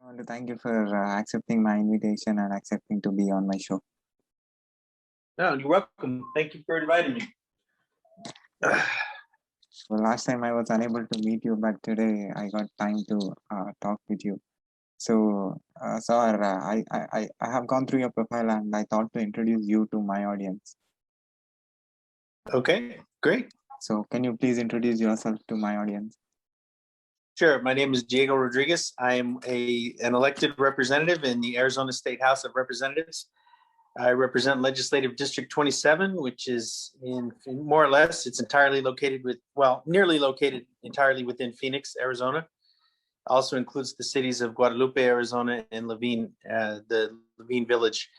want to thank you for accepting my invitation and accepting to be on my show. No, you're welcome. Thank you for inviting me. Well, last time I was unable to meet you, but today I got time to talk with you. So, sir, I have gone through your profile and I thought to introduce you to my audience. Okay, great. So, can you please introduce yourself to my audience? Sure. My name is Diego Rodriguez. I am an elected representative in the Arizona State House of Representatives. I represent Legislative District 27, which is in more or less, it's entirely located nearly located entirely within Phoenix, Arizona. Also includes the cities of Guadalupe, Arizona, and Levine, the Levine Village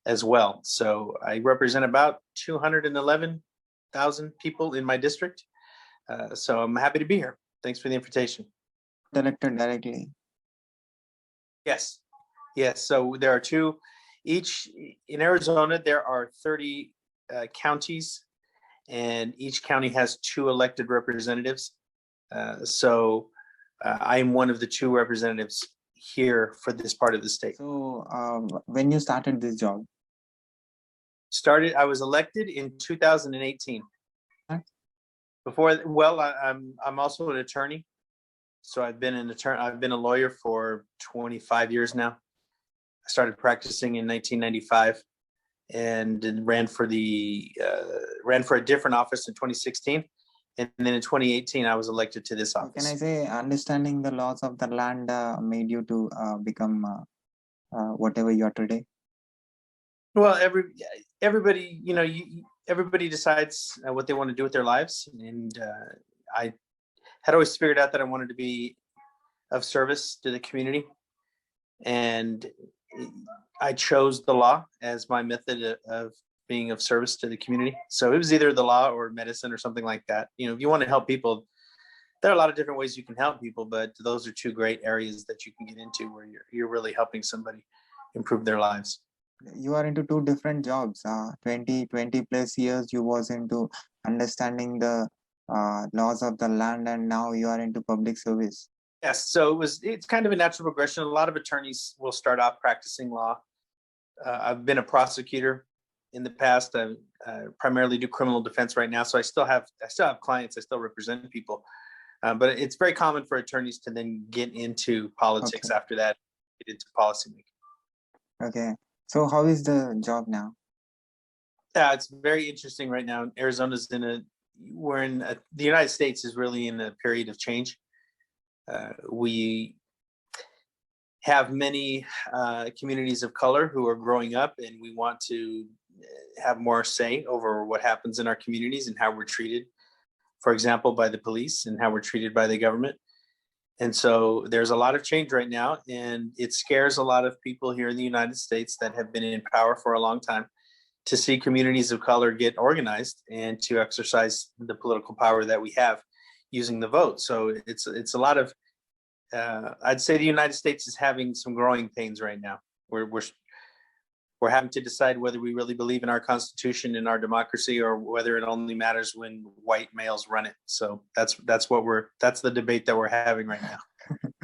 as well. So I represent about 211,000 people in my district. So I'm happy to be here. Thanks for the invitation. Elected directly? Yes. So there are two. Each in Arizona, there are 30 counties, and each county has 2 elected representatives. So I am one of the 2 representatives here for this part of the state. So, when you started this job? I was elected in 2018. Huh? I'm also an attorney. So I've been a lawyer for 25 years now. I started practicing in 1995 and then ran for a different office in 2016. And then in 2018, I was elected to this office. Can I say understanding the laws of the land made you to become whatever you are today? Well, everybody, everybody decides what they want to do with their lives. And I had always figured out that I wanted to be of service to the community. And I chose the law as my method of being of service to the community. So it was either the law or medicine or something like that. If you want to help people, there are a lot of different ways you can help people, but those are 2 great areas that you can get into where you're really helping somebody improve their lives. You are into 2 different jobs. 20 plus years you was into understanding the laws of the land, and now you are into public service. Yes, so it's kind of a natural progression. A lot of attorneys will start off practicing law. I've been a prosecutor in the past. I primarily do criminal defense right now, so I still have clients. I still represent people, but it's very common for attorneys to then get into politics after that, get into policymaking. Okay, so how is the job now? Yeah, it's very interesting right now. Arizona's the United States is really in a period of change. We have many communities of color who are growing up, and we want to have more say over what happens in our communities and how we're treated, for example, by the police, and how we're treated by the government. And so there's a lot of change right now, and it scares a lot of people here in the United States that have been in power for a long time to see communities of color get organized and to exercise the political power that we have using the vote. So it's a lot of, I'd say the United States is having some growing pains right now. We're having to decide whether we really believe in our Constitution and our democracy, or whether it only matters when white males run it. So that's the debate that we're having right now.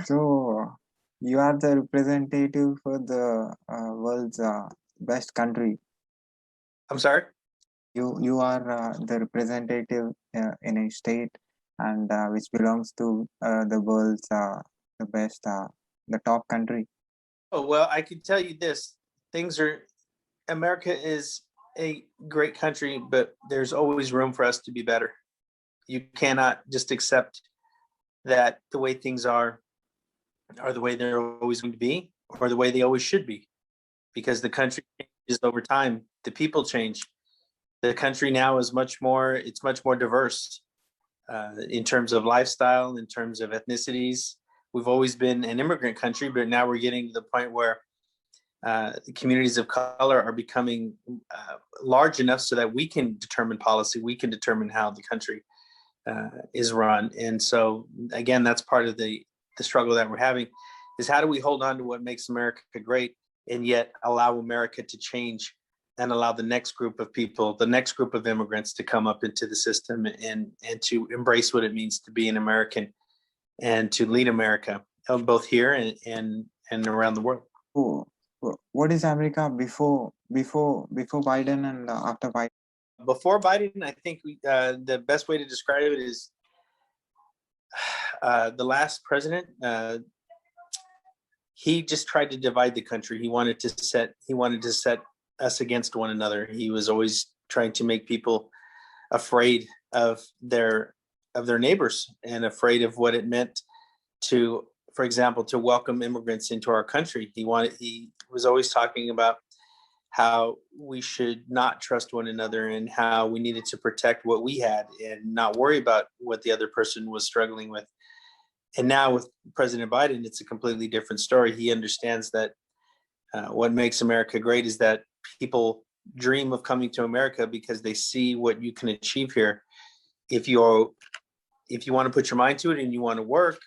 So you are the representative for the world's best country. I'm sorry? You are the representative in a state and which belongs to the world's the best, the top country. Oh, well, I can tell you this. America is a great country, but there's always room for us to be better. You cannot just accept that the way things are the way they're always going to be, or the way they always should be, because the country changes over time. The people change. The country now is much more diverse in terms of lifestyle, in terms of ethnicities. We've always been an immigrant country, but now we're getting to the point where the communities of color are becoming large enough so that we can determine policy, we can determine how the country is run. And so, again, that's part of the struggle that we're having, is how do we hold on to what makes America great and yet allow America to change and allow the next group of people, the next group of immigrants to come up into the system and to embrace what it means to be an American and to lead America, both here and and around the world. Oh, what is America before Biden and after Biden? Before Biden, I think the best way to describe it is the last president. He just tried to divide the country. He wanted to set us against one another. He was always trying to make people afraid of their neighbors and afraid of what it meant to, for example, to welcome immigrants into our country. He was always talking about how we should not trust one another and how we needed to protect what we had and not worry about what the other person was struggling with. And now with President Biden, it's a completely different story. He understands that what makes America great is that people dream of coming to America because they see what you can achieve here. If you want to put your mind to it and you want to work,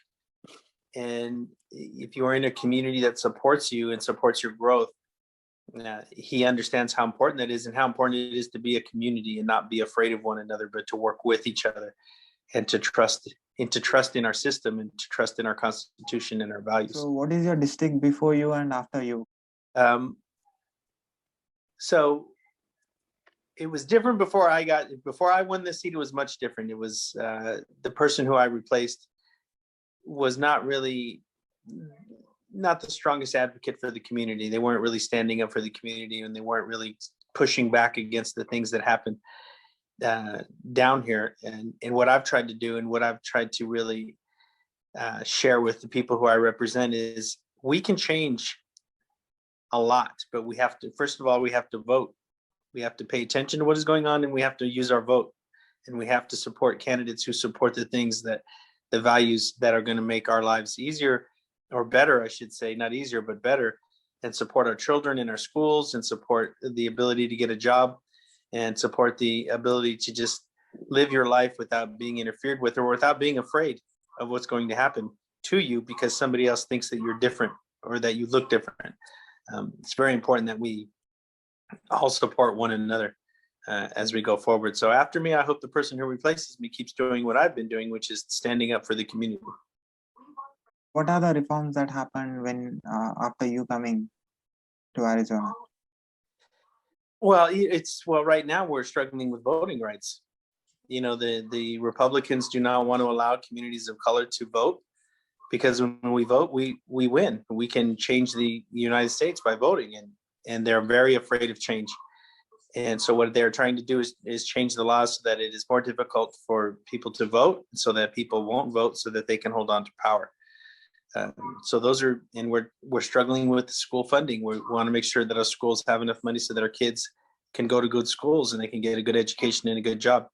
and if you are in a community that supports you and supports your growth, he understands how important that is and how important it is to be a community and not be afraid of one another, but to work with each other and to trust in our system and to trust in our Constitution and our values. So what is your district before you and after you? So it was different before I won this seat. It was much different. It was the person who I replaced was not the strongest advocate for the community. They weren't really standing up for the community, and they weren't really pushing back against the things that happened down here. And what I've tried to do and what I've tried to really share with the people who I represent is we can change a lot, but we have to, first of all, we have to vote. We have to pay attention to what is going on, and we have to use our vote, and we have to support candidates who support the things the values that are going to make our lives easier, or better, I should say, not easier, but better, and support our children in our schools, and support the ability to get a job, and support the ability to just live your life without being interfered with or without being afraid of what's going to happen to you because somebody else thinks that you're different or that you look different. It's very important that we all support one another as we go forward. So after me, I hope the person who replaces me keeps doing what I've been doing, which is standing up for the community. What are the reforms that happened when after you coming to Arizona? Well, right now we're struggling with voting rights. The Republicans do not want to allow communities of color to vote because when we vote, we win. We can change the United States by voting, and they're very afraid of change. And so what they're trying to do is change the laws so that it is more difficult for people to vote, so that people won't vote, so that they can hold on to power. So we're struggling with school funding. We want to make sure that our schools have enough money so that our kids can go to good schools and they can get a good education and a good job.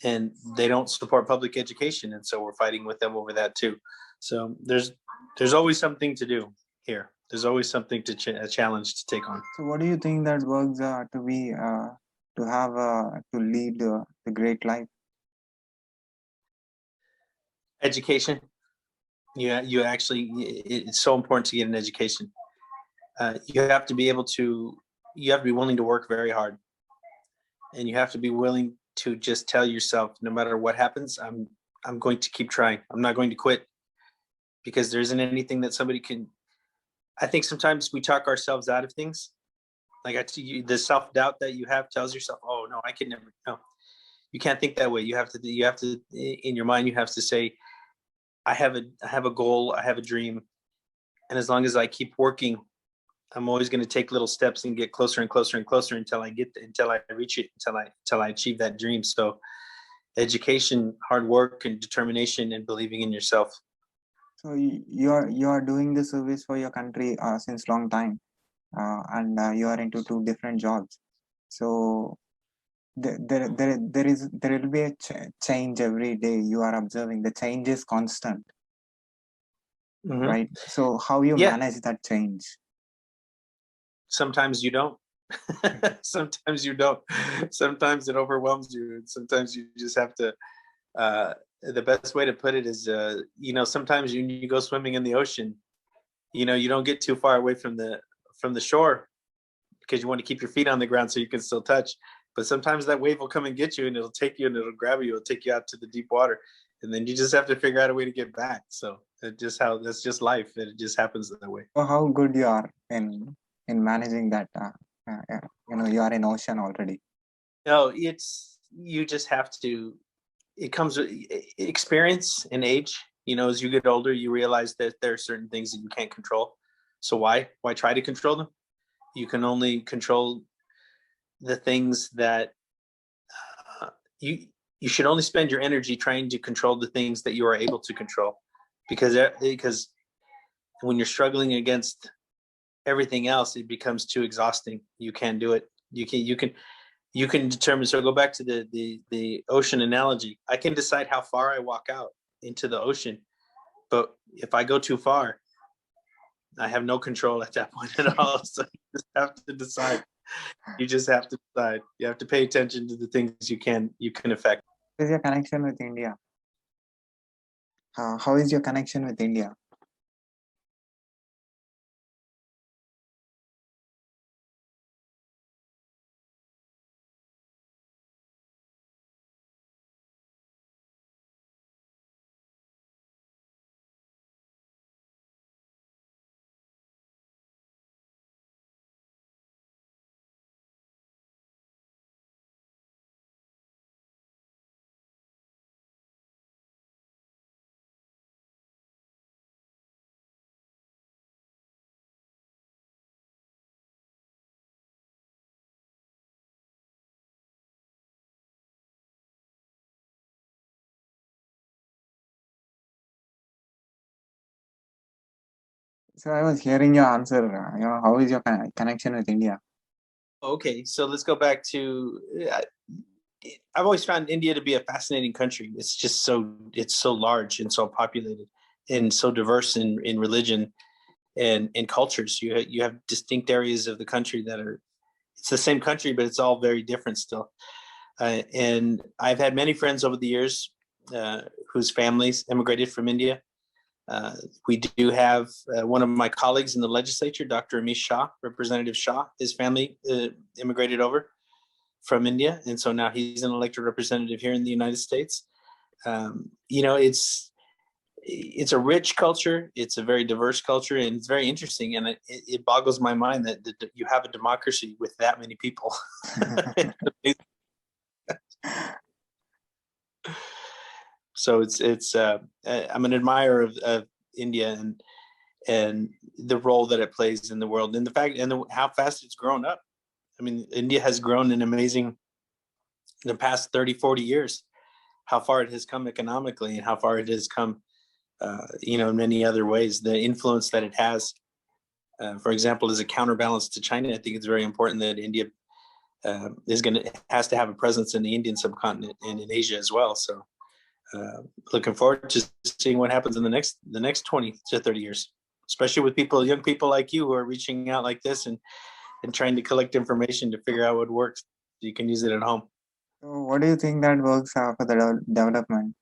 And they don't support public education, and so we're fighting with them over that too. So there's always something to do here. There's always something a challenge to take on. So what do you think that works to lead the great life? Education. It's so important to get an education. You have to be willing to work very hard, and you have to be willing to just tell yourself, no matter what happens, I'm going to keep trying. I'm not going to quit, because there isn't anything that somebody can. I think sometimes we talk ourselves out of things. Like the self-doubt that you have tells yourself, "Oh no, I can never." No, you can't think that way. You have to in your mind, you have to say, I have a goal, I have a dream, and as long as I keep working, I'm always going to take little steps and get closer and closer and closer until I reach it, until I achieve that dream. So education, hard work, and determination, and believing in yourself. So you are doing the service for your country since long time, and you are into two different jobs. So there will be a change every day. You are observing the change is constant, right? So how you manage that change? Sometimes you don't. Sometimes you don't. Sometimes it overwhelms you, and sometimes you just have to. The best way to put it is, sometimes you go swimming in the ocean, you don't get too far away from the shore because you want to keep your feet on the ground so you can still touch. But sometimes that wave will come and get you, and it'll take you and it'll grab you. It'll take you out to the deep water. and then you just have to figure out a way to get back. So that's just life. It just happens that way. So how good you are in managing that? You are in ocean already. No, you just have to. It comes with experience and age. As you get older, you realize that there are certain things that you can't control. So why try to control them? You can only control the things that you you should only spend your energy trying to control the things that you are able to control, because when you're struggling against everything else, it becomes too exhausting. You can't do it. You can determine. So go back to the ocean analogy. I can decide how far I walk out into the ocean, but if I go too far, I have no control at that point at all. So you just have to decide. You just have to decide. You have to pay attention to the things you can affect. What is your connection with India? How is your connection with India? So I was hearing your answer. How is your connection with India? Okay, so let's go back to. I've always found India to be a fascinating country. It's so large and so populated and so diverse in religion and in cultures. You have distinct areas of the country that are. It's the same country, but it's all very different still. And I've had many friends over the years whose families immigrated from India. We do have one of my colleagues in the legislature, Dr. Amish Shah, Representative Shah. His family immigrated over from India, and so now he's an elected representative here in the United States. It's a rich culture. It's a very diverse culture, and it's very interesting. And it boggles my mind that you have a democracy with that many people. So I'm an admirer of India and the role that it plays in the world, and the fact how fast it's grown up. I mean, India has grown in the past 30, 40 years, how far it has come economically and how far it has come, in many other ways. The influence that it has, for example, as a counterbalance to China, I think it's very important that India has to have a presence in the Indian subcontinent and in Asia as well. So looking forward to seeing what happens in the next 20 to 30 years, especially with young people like you who are reaching out like this and trying to collect information to figure out what works so you can use it at home. So what do you think that works for the development?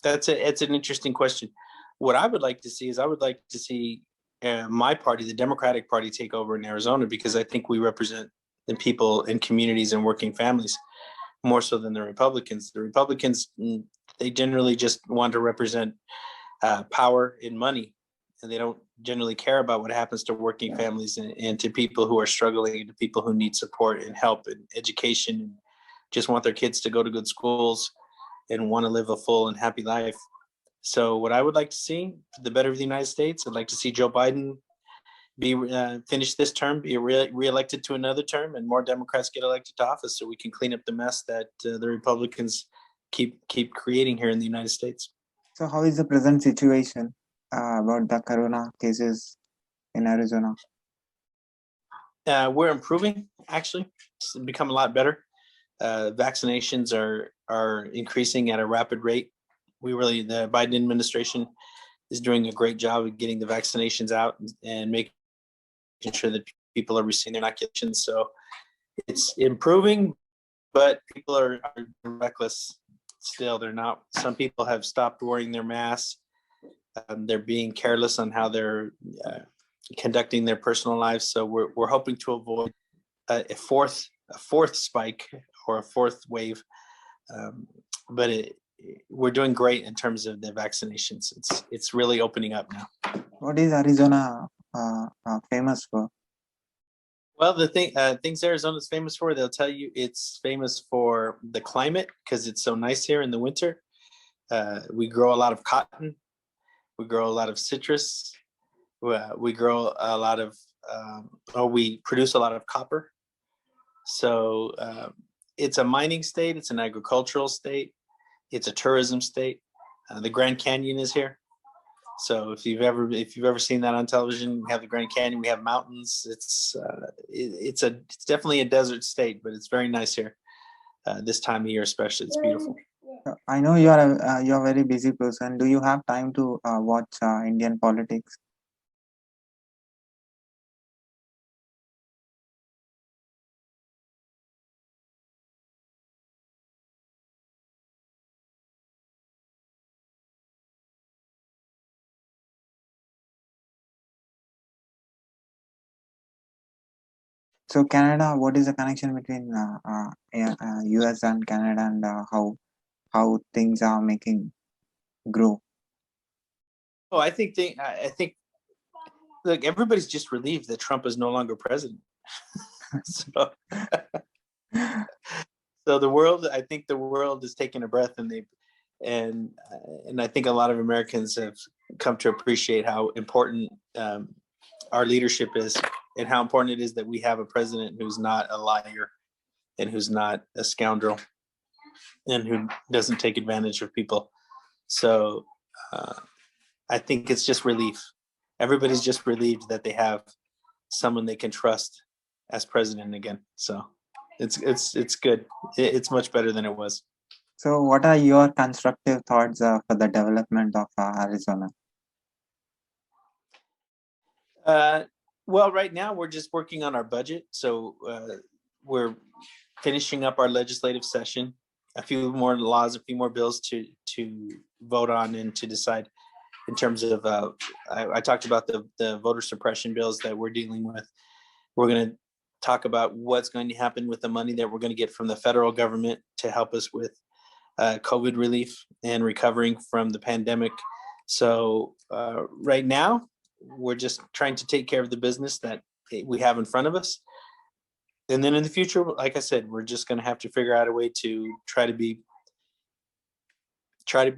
It's an interesting question. What I would like to see is my party, the Democratic Party, take over in Arizona, because I think we represent the people and communities and working families more so than the Republicans. The Republicans, they generally just want to represent power and money, and they don't generally care about what happens to working families and to people who are struggling and to people who need support and help and education, and just want their kids to go to good schools and want to live a full and happy life. So what I would like to see, for the better of the United States, I'd like to see Joe Biden finish this term, be reelected to another term, and more Democrats get elected to office, so we can clean up the mess that the Republicans keep creating here in the United States. So how is the present situation about the corona cases in Arizona? We're improving, actually. It's become a lot better. Vaccinations are increasing at a rapid rate. The Biden administration is doing a great job of getting the vaccinations out and making sure that people are receiving their inoculations. So it's improving, but people are reckless still. They're not. Some people have stopped wearing their masks. They're being careless on how they're conducting their personal lives. So we're hoping to avoid a fourth spike or a fourth wave but we're doing great in terms of the vaccinations. It's really opening up now. What is Arizona famous for? Well, the things Arizona's famous for, they'll tell you it's famous for the climate because it's so nice here in the winter. We grow a lot of cotton. We grow a lot of citrus. We grow a lot of, we produce a lot of copper. So it's a mining state. It's an agricultural state. It's a tourism state. The Grand Canyon is here. So if you've ever seen that on television, we have the Grand Canyon. We have mountains. It's definitely a desert state, but it's very nice here. This time of year, especially, it's beautiful. I know you're a very busy person. Do you have time to watch Indian politics? So Canada, what is the connection between US and Canada, and how things are making grow? Oh, I think look, everybody's just relieved that Trump is no longer president. so, so I think the world is taking a breath, and I think a lot of Americans have come to appreciate how important our leadership is, and how important it is that we have a president who's not a liar, and who's not a scoundrel, and who doesn't take advantage of people. So I think it's just relief. Everybody's just relieved that they have someone they can trust as president again. So it's good. It's much better than it was. So what are your constructive thoughts for the development of Arizona? Well, right now we're just working on our budget. So we're finishing up our legislative session. A few more laws, a few more bills to vote on and to decide in terms of, I talked about the voter suppression bills that we're dealing with. We're going to talk about what's going to happen with the money that we're going to get from the federal government to help us with COVID relief and recovering from the pandemic. So right now, we're just trying to take care of the business that we have in front of us. And then in the future, like I said, we're just going to have to figure out a way to try to be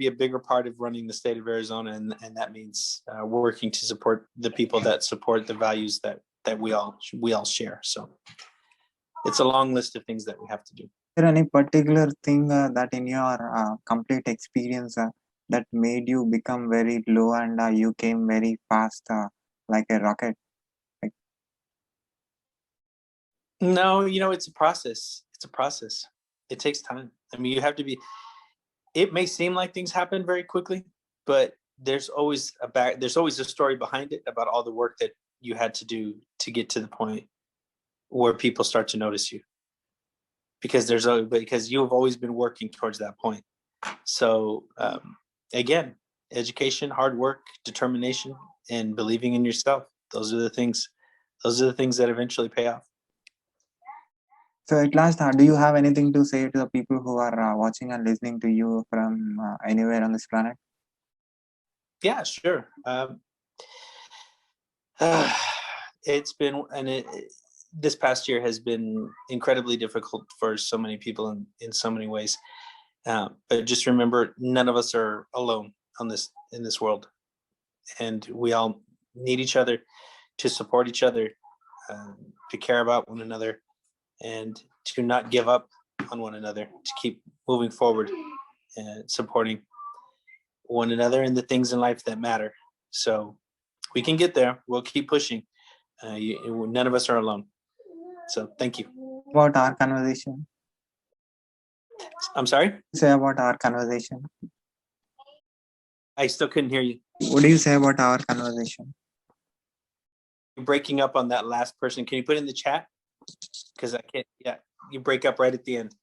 a bigger part of running the state of Arizona, and that means working to support the people that support the values that we all share. So it's a long list of things that we have to do. Is there any particular thing that in your complete experience that made you become very low, and you came very fast like a rocket? No, it's a process. It's a process. It takes time. I mean, you have to be. It may seem like things happen very quickly, but there's always a story behind it about all the work that you had to do to get to the point where people start to notice you. Because you have always been working towards that point. So again, education, hard work, determination, and believing in yourself. Those are the things that eventually pay off. So at last, do you have anything to say to the people who are watching and listening to you from anywhere on this planet? Yeah, sure. It's been, this past year has been incredibly difficult for so many people in so many ways. But just remember, none of us are alone in this world, and we all need each other to support each other, to care about one another, and to not give up on one another, to keep moving forward and supporting one another and the things in life that matter. So we can get there. We'll keep pushing. None of us are alone. So thank you. About our conversation? I'm sorry? Say about our conversation. I still couldn't hear you. What do you say about our conversation? You're breaking up on that last person. Can you put it in the chat? Because I can't. Yeah, you break up right at the end.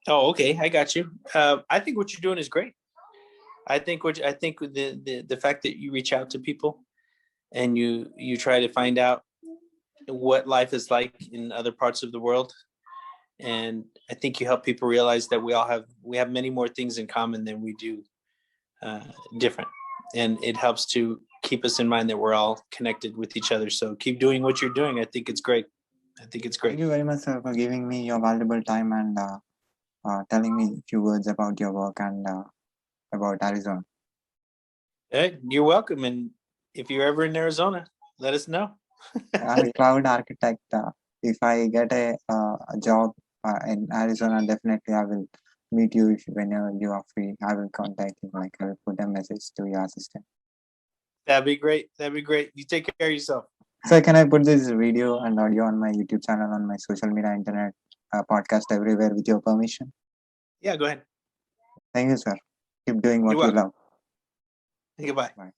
Oh, okay, I got you. I think what you're doing is great. I think the fact that you reach out to people and you try to find out what life is like in other parts of the world, and I think you help people realize that we have many more things in common than we do uh, different, and it helps to keep us in mind that we're all connected with each other. So keep doing what you're doing. I think it's great. I think it's Thank great. you very much, sir, for giving me your valuable time and telling me a few words about your work and about Arizona. Hey, you're welcome. And if you're ever in Arizona, let us know. I'm a cloud architect. If I get a job in Arizona, definitely I will meet you if, whenever you are free. I will contact you. Like I will put a message to your assistant. That'd be great. That'd be great. You take care of yourself. So can I put this video and audio on my YouTube channel, on my social media, internet, podcast everywhere with your permission? Yeah, go ahead. Thank you, sir. Keep doing You're what you welcome. love. Goodbye. Bye.